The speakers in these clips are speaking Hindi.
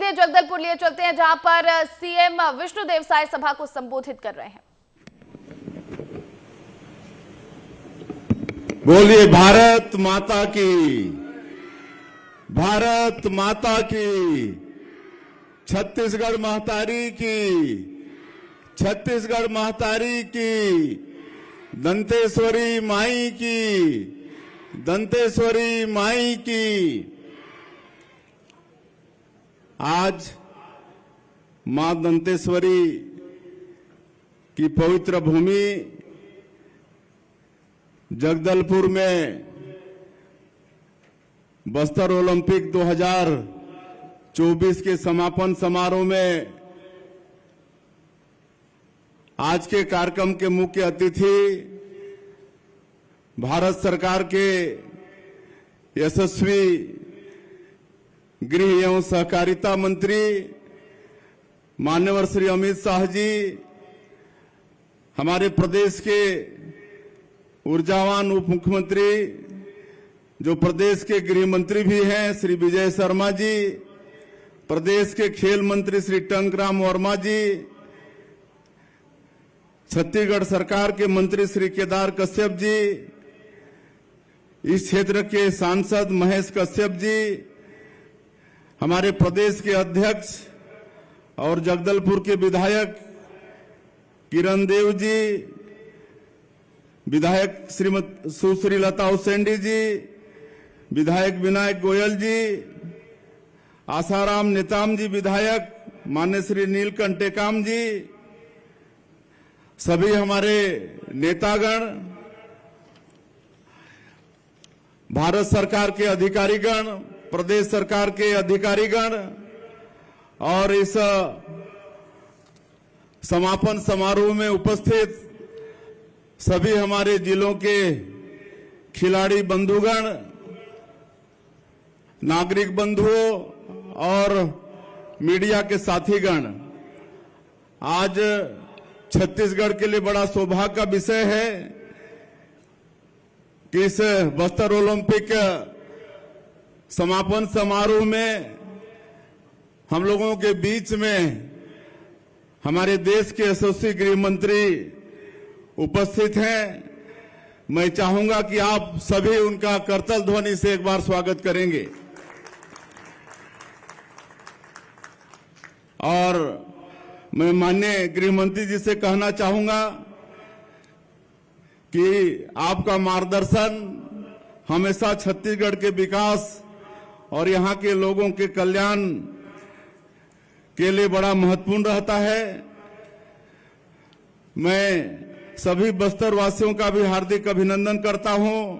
सीधे जगदलपुर लिए चलते हैं, जहां पर सीएम विष्णुदेव साय सभा को संबोधित कर रहे हैं। बोलिए भारत माता की, भारत माता की, छत्तीसगढ़ महतारी की, छत्तीसगढ़ महतारी की, दंतेश्वरी माई की, दंतेश्वरी माई की। आज मां दंतेश्वरी की पवित्र भूमि जगदलपुर में बस्तर ओलंपिक 2024 के समापन समारोह में आज के कार्यक्रम के मुख्य अतिथि भारत सरकार के यशस्वी गृह एवं सहकारिता मंत्री माननीय श्री अमित शाह जी, हमारे प्रदेश के ऊर्जावान उप मुख्यमंत्री जो प्रदेश के गृह मंत्री भी हैं श्री विजय शर्मा जी, प्रदेश के खेल मंत्री श्री टंकराम वर्मा जी, छत्तीसगढ़ सरकार के मंत्री श्री केदार कश्यप जी, इस क्षेत्र के सांसद महेश कश्यप जी, हमारे प्रदेश के अध्यक्ष और जगदलपुर के विधायक किरण देव जी, विधायक श्रीमती सुश्री लता उसेंडी जी, विधायक विनायक गोयल जी, आसाराम नेताम जी विधायक, मान्य श्री नीलकंठ टेकाम जी, सभी हमारे नेतागण, भारत सरकार के अधिकारीगण, प्रदेश सरकार के अधिकारीगण और इस समापन समारोह में उपस्थित सभी हमारे जिलों के खिलाड़ी बंधुगण, नागरिक बंधुओं और मीडिया के साथीगण, आज छत्तीसगढ़ के लिए बड़ा सौभाग्य का विषय है कि इस बस्तर ओलंपिक समापन समारोह में हम लोगों के बीच में हमारे देश के यशस्वी गृह मंत्री उपस्थित हैं। मैं चाहूंगा कि आप सभी उनका करतल ध्वनि से एक बार स्वागत करेंगे। और मैं माननीय गृह मंत्री जी से कहना चाहूंगा कि आपका मार्गदर्शन हमेशा छत्तीसगढ़ के विकास और यहाँ के लोगों के कल्याण के लिए बड़ा महत्वपूर्ण रहता है। मैं सभी बस्तर वासियों का भी हार्दिक अभिनंदन करता हूं,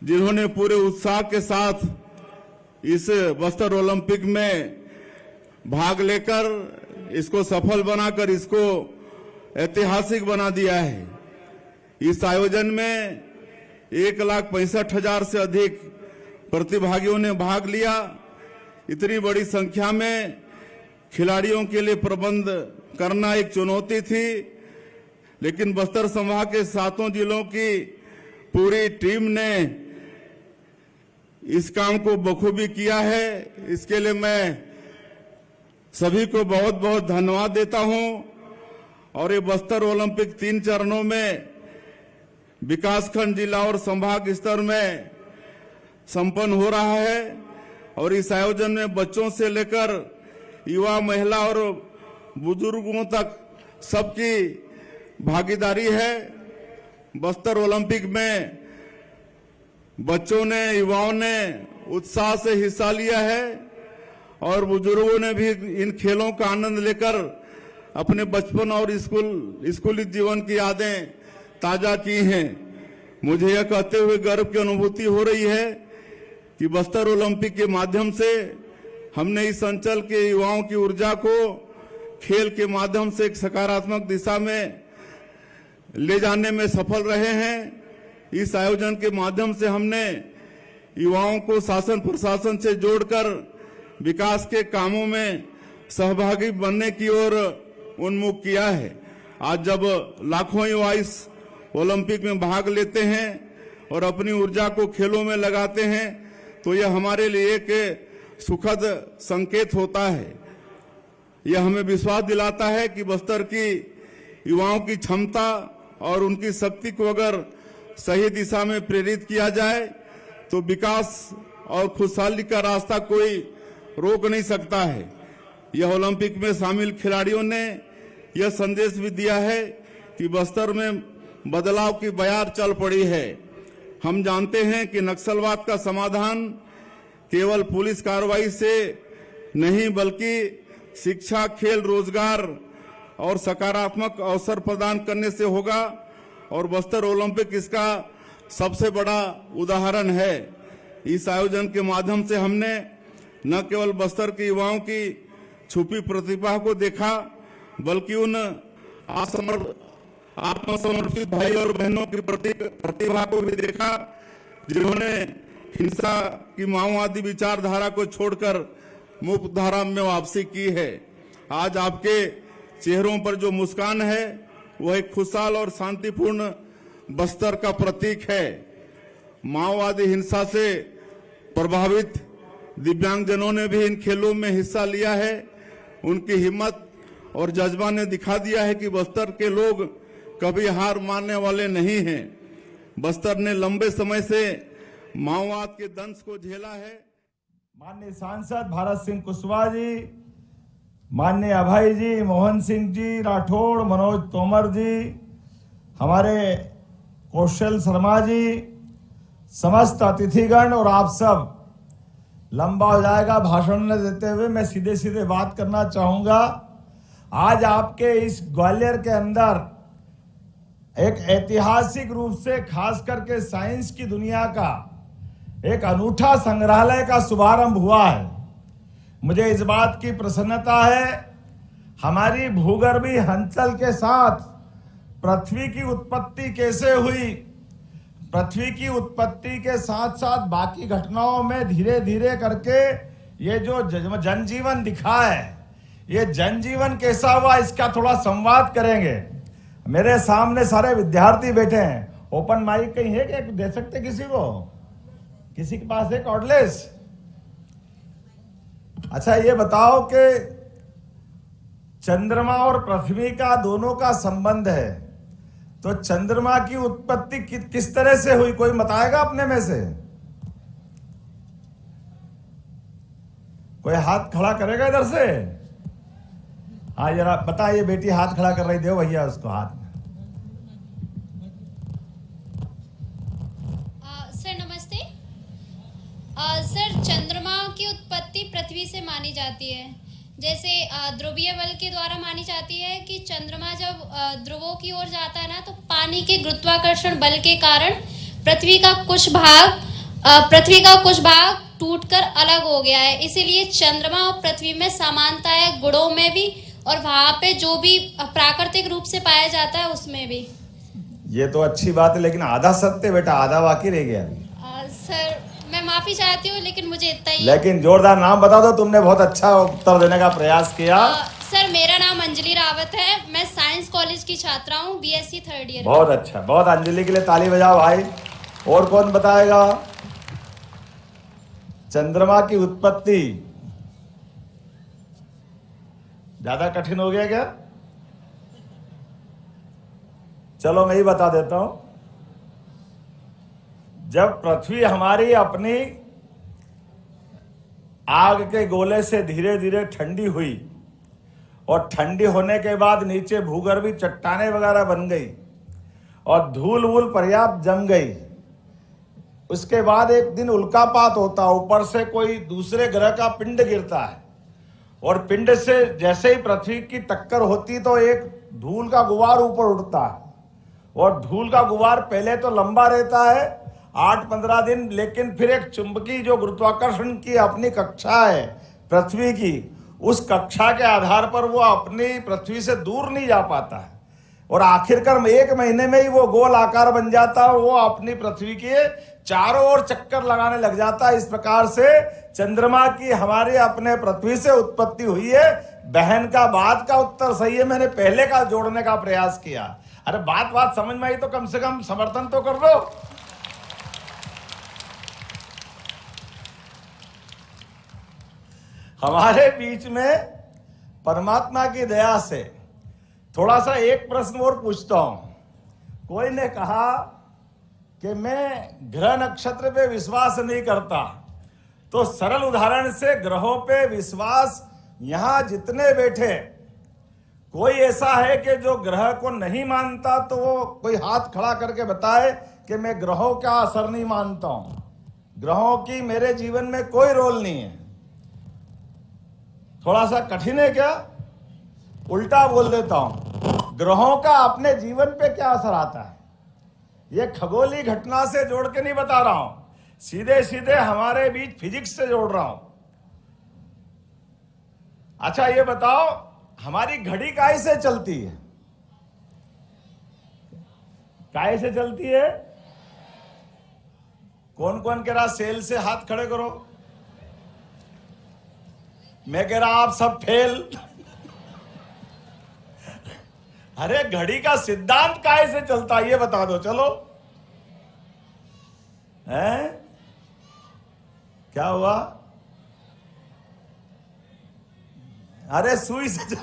जिन्होंने पूरे उत्साह के साथ इस बस्तर ओलंपिक में भाग लेकर इसको सफल बनाकर इसको ऐतिहासिक बना दिया है। इस आयोजन में 1,65,000 से अधिक प्रतिभागियों ने भाग लिया। इतनी बड़ी संख्या में खिलाड़ियों के लिए प्रबंध करना एक चुनौती थी, लेकिन बस्तर संभाग के 7 जिलों की पूरी टीम ने इस काम को बखूबी किया है। इसके लिए मैं सभी को बहुत बहुत धन्यवाद देता हूं। और ये बस्तर ओलंपिक 3 चरणों में विकासखंड, जिला और संभाग स्तर में संपन्न हो रहा है। और इस आयोजन में बच्चों से लेकर युवा, महिला और बुजुर्गों तक सबकी भागीदारी है। बस्तर ओलंपिक में बच्चों ने, युवाओं ने उत्साह से हिस्सा लिया है और बुजुर्गों ने भी इन खेलों का आनंद लेकर अपने बचपन और स्कूली जीवन की यादें ताजा की हैं। मुझे यह कहते हुए गर्व की अनुभूति हो रही है कि बस्तर ओलंपिक के माध्यम से हमने इस अंचल के युवाओं की ऊर्जा को खेल के माध्यम से एक सकारात्मक दिशा में ले जाने में सफल रहे हैं। इस आयोजन के माध्यम से हमने युवाओं को शासन प्रशासन से जोड़कर विकास के कामों में सहभागी बनने की ओर उन्मुख किया है। आज जब लाखों युवा इस ओलंपिक में भाग लेते हैं और अपनी ऊर्जा को खेलों में लगाते हैं, तो यह हमारे लिए एक सुखद संकेत होता है। यह हमें विश्वास दिलाता है कि बस्तर की युवाओं की क्षमता और उनकी शक्ति को अगर सही दिशा में प्रेरित किया जाए तो विकास और खुशहाली का रास्ता कोई रोक नहीं सकता है। यह ओलंपिक में शामिल खिलाड़ियों ने यह संदेश भी दिया है कि बस्तर में बदलाव की बयार चल पड़ी है। हम जानते हैं कि नक्सलवाद का समाधान केवल पुलिस कार्रवाई से नहीं बल्कि शिक्षा, खेल, रोजगार और सकारात्मक अवसर प्रदान करने से होगा और बस्तर ओलंपिक इसका सबसे बड़ा उदाहरण है। इस आयोजन के माध्यम से हमने न केवल बस्तर के युवाओं की छुपी प्रतिभा को देखा बल्कि उन आत्मसमर्पित भाई और बहनों की प्रतिभा को भी देखा जिन्होंने हिंसा की माओवादी विचारधारा को छोड़कर मुक्त धारा में वापसी की है। आज आपके चेहरों पर जो मुस्कान है वह एक खुशहाल और शांतिपूर्ण बस्तर का प्रतीक है। माओवादी हिंसा से प्रभावित दिव्यांगजनों ने भी इन खेलों में हिस्सा लिया है। उनकी हिम्मत और जज्बा ने दिखा दिया है कि बस्तर के लोग कभी हार मानने वाले नहीं हैं। बस्तर ने लंबे समय से माओवाद के दंश को झेला है। माननीय सांसद भारत सिंह कुशवाहा जी, माननीय अभय जी, मोहन सिंह जी राठौड़, मनोज तोमर जी, हमारे कौशल शर्मा जी, समस्त अतिथिगण और आप सब, लंबा हो जाएगा भाषण न देते हुए मैं सीधे सीधे बात करना चाहूंगा। आज आपके इस ग्वालियर के अंदर एक ऐतिहासिक रूप से खास करके साइंस की दुनिया का एक अनूठा संग्रहालय का शुभारंभ हुआ है। मुझे इस बात की प्रसन्नता है, हमारी भूगर्भीय हलचल के साथ पृथ्वी की उत्पत्ति कैसे हुई, पृथ्वी की उत्पत्ति के साथ साथ बाकी घटनाओं में धीरे धीरे करके ये जो जनजीवन दिखा है, ये जनजीवन कैसा हुआ इसका थोड़ा संवाद करेंगे। मेरे सामने सारे विद्यार्थी बैठे हैं। ओपन माइक कहीं है क्या, दे सकते किसी को? किसी के पास है कॉर्डलेस? अच्छा ये बताओ कि चंद्रमा और पृथ्वी का दोनों का संबंध है, तो चंद्रमा की उत्पत्ति किस तरह से हुई, कोई बताएगा अपने में से? कोई हाथ खड़ा करेगा इधर से? हाँ जरा बताइए, बेटी हाथ खड़ा कर रही, दो भैया उसको हाथ। सर नमस्ते। सर चंद्रमा की उत्पत्ति पृथ्वी से मानी जाती है। जैसे ध्रुवीय बल के द्वारा मानी जाती है कि चंद्रमा जब ध्रुवों की ओर जाता है ना, तो पानी के गुरुत्वाकर्षण बल के कारण पृथ्वी का कुछ भाग टूटकर अलग हो गया है। इसीलिए चंद्रमा और पृथ्वी में समानता है, गुणों में भी और वहां पे जो भी प्राकृतिक रूप से पाया जाता है उसमें भी। ये तो अच्छी बात है, लेकिन आधा सत्य बेटा, आधा बाकी रह गया। सर मैं माफी चाहती हूँ, लेकिन मुझे इतना ही। लेकिन जोरदार नाम बता दो, तुमने बहुत अच्छा उत्तर देने का प्रयास किया। सर मेरा नाम अंजलि रावत है, मैं साइंस कॉलेज की छात्रा हूँ, बीएससी 3rd ईयर। बहुत अच्छा, बहुत। अंजलि के लिए ताली बजाओ भाई। और कौन बताएगा चंद्रमा की उत्पत्ति? ज्यादा कठिन हो गया क्या? चलो मैं ही बता देता हूं। जब पृथ्वी हमारी अपनी आग के गोले से धीरे धीरे ठंडी हुई और ठंडी होने के बाद नीचे भूगर्भीय चट्टानें वगैरह बन गई और धूल वूल पर्याप्त जम गई, उसके बाद एक दिन उल्कापात होता, ऊपर से कोई दूसरे ग्रह का पिंड गिरता है और पिंड से जैसे ही पृथ्वी की टक्कर होती तो एक धूल का गुबार ऊपर उठता है और धूल का गुबार पहले तो लंबा रहता है 8-15 दिन, लेकिन फिर एक चुंबकीय जो गुरुत्वाकर्षण की अपनी कक्षा है पृथ्वी की, उस कक्षा के आधार पर वो अपनी पृथ्वी से दूर नहीं जा पाता है और आखिरकार 1 महीने में ही वो गोल आकार बन जाता है और वो अपनी पृथ्वी के चारों ओर चक्कर लगाने लग जाता है। इस प्रकार से चंद्रमा की हमारे अपने पृथ्वी से उत्पत्ति हुई है। बहन का बात का उत्तर सही है, मैंने पहले का जोड़ने का प्रयास किया। अरे बात समझ में आई तो कम से कम समर्थन तो कर दो। हमारे बीच में परमात्मा की दया से थोड़ा सा एक प्रश्न और पूछता हूं। कोई ने कहा कि मैं ग्रह नक्षत्र पे विश्वास नहीं करता, तो सरल उदाहरण से ग्रहों पे विश्वास, यहां जितने बैठे कोई ऐसा है कि जो ग्रह को नहीं मानता, तो वो कोई हाथ खड़ा करके बताए कि मैं ग्रहों का असर नहीं मानता हूं, ग्रहों की मेरे जीवन में कोई रोल नहीं है। थोड़ा सा कठिन है क्या? उल्टा बोल देता हूं, ग्रहों का अपने जीवन पे क्या असर आता है, ये खगोलीय घटना से जोड़ के नहीं बता रहा हूं, सीधे सीधे हमारे बीच फिजिक्स से जोड़ रहा हूं। अच्छा ये बताओ, हमारी घड़ी काहे से चलती है? काहे से चलती है? कौन कौन कह रहा सेल से? हाथ खड़े करो। मैं कह रहा आप सब फेल। अरे घड़ी का सिद्धांत काहे से चलता है ये बता दो। चलो, हैं? क्या हुआ? अरे सुई से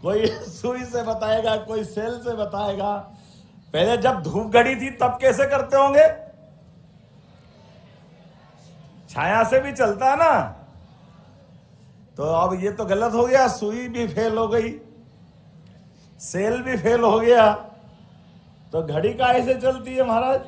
कोई सुई से बताएगा, कोई सेल से बताएगा। पहले जब धूप घड़ी थी तब कैसे करते होंगे? छाया से भी चलता है ना। तो अब ये तो गलत हो गया, सुई भी फेल हो गई, सेल भी फेल हो गया, तो घड़ी काहे से चलती है महाराज?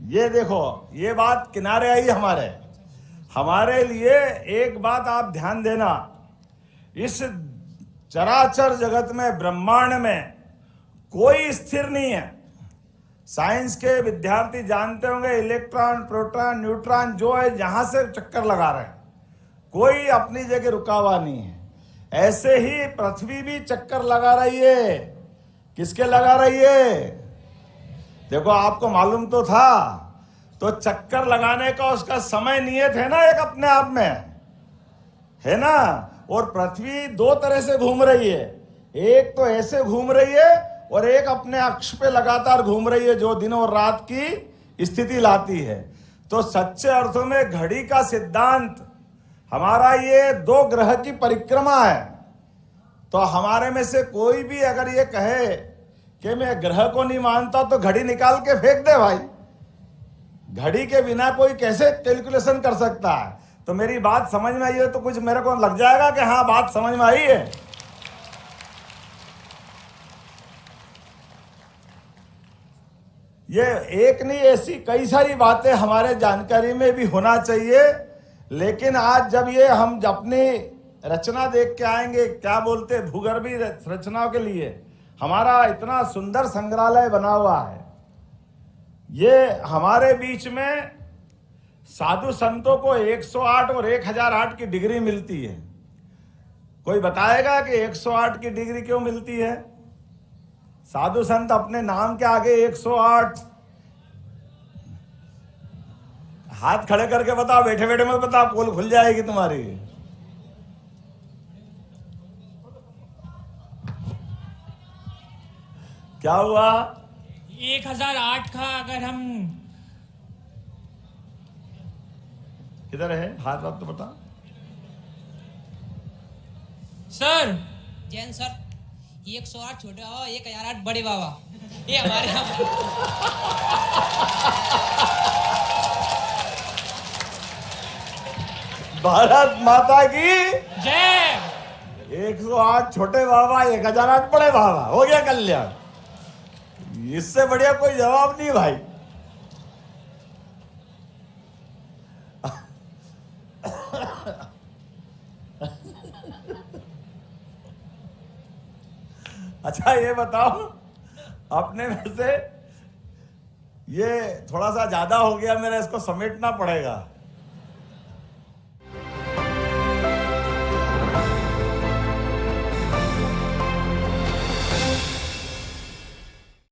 ये देखो, ये बात किनारे आई हमारे लिए। एक बात आप ध्यान देना, इस चराचर जगत में, ब्रह्मांड में कोई स्थिर नहीं है। साइंस के विद्यार्थी जानते होंगे, इलेक्ट्रॉन, प्रोटॉन, न्यूट्रॉन जो है जहां से चक्कर लगा रहे हैं, कोई अपनी जगह रुका हुआ नहीं है। ऐसे ही पृथ्वी भी चक्कर लगा रही है। किसके लगा रही है? देखो, आपको मालूम तो था, तो चक्कर लगाने का उसका समय नियत है ना, एक अपने आप में है ना। और पृथ्वी दो तरह से घूम रही है, एक तो ऐसे घूम रही है और एक अपने अक्ष पे लगातार घूम रही है, जो दिन और रात की स्थिति लाती है। तो सच्चे अर्थों में घड़ी का सिद्धांत हमारा ये दो ग्रह की परिक्रमा है। तो हमारे में से कोई भी अगर ये कहे कि मैं ग्रह को नहीं मानता, तो घड़ी निकाल के फेंक दे भाई। घड़ी के बिना कोई कैसे कैलकुलेशन कर सकता है? तो मेरी बात समझ में आई है तो कुछ मेरे को लग जाएगा कि हाँ बात समझ में आई है। ये एक नहीं, ऐसी कई सारी बातें हमारे जानकारी में भी होना चाहिए। लेकिन आज जब ये हम अपनी रचना देख के आएंगे, क्या बोलते भूगर्भीय रचनाओं के लिए हमारा इतना सुंदर संग्रहालय बना हुआ है। ये हमारे बीच में साधु संतों को 108 और 1008 की डिग्री मिलती है। कोई बताएगा कि 108 की डिग्री क्यों मिलती है? साधु संत अपने नाम के आगे 108। हाथ खड़े करके बताओ, बैठे बैठे मत बताओ, पोल खुल जाएगी तुम्हारी। क्या हुआ? 1008 का अगर हम किधर है हाथ? बात तो बता सर। जैन सर, 108 छोटे बाबा, 1008 बड़े बाबा, ये हमारे यहाँ। भारत माता की जय। 108 छोटे बाबा, 1008 बड़े बाबा, हो गया कल्याण। इससे बढ़िया कोई जवाब नहीं भाई। अच्छा ये बताओ, अपने में से ये थोड़ा सा ज्यादा हो गया मेरा, इसको समेटना पड़ेगा।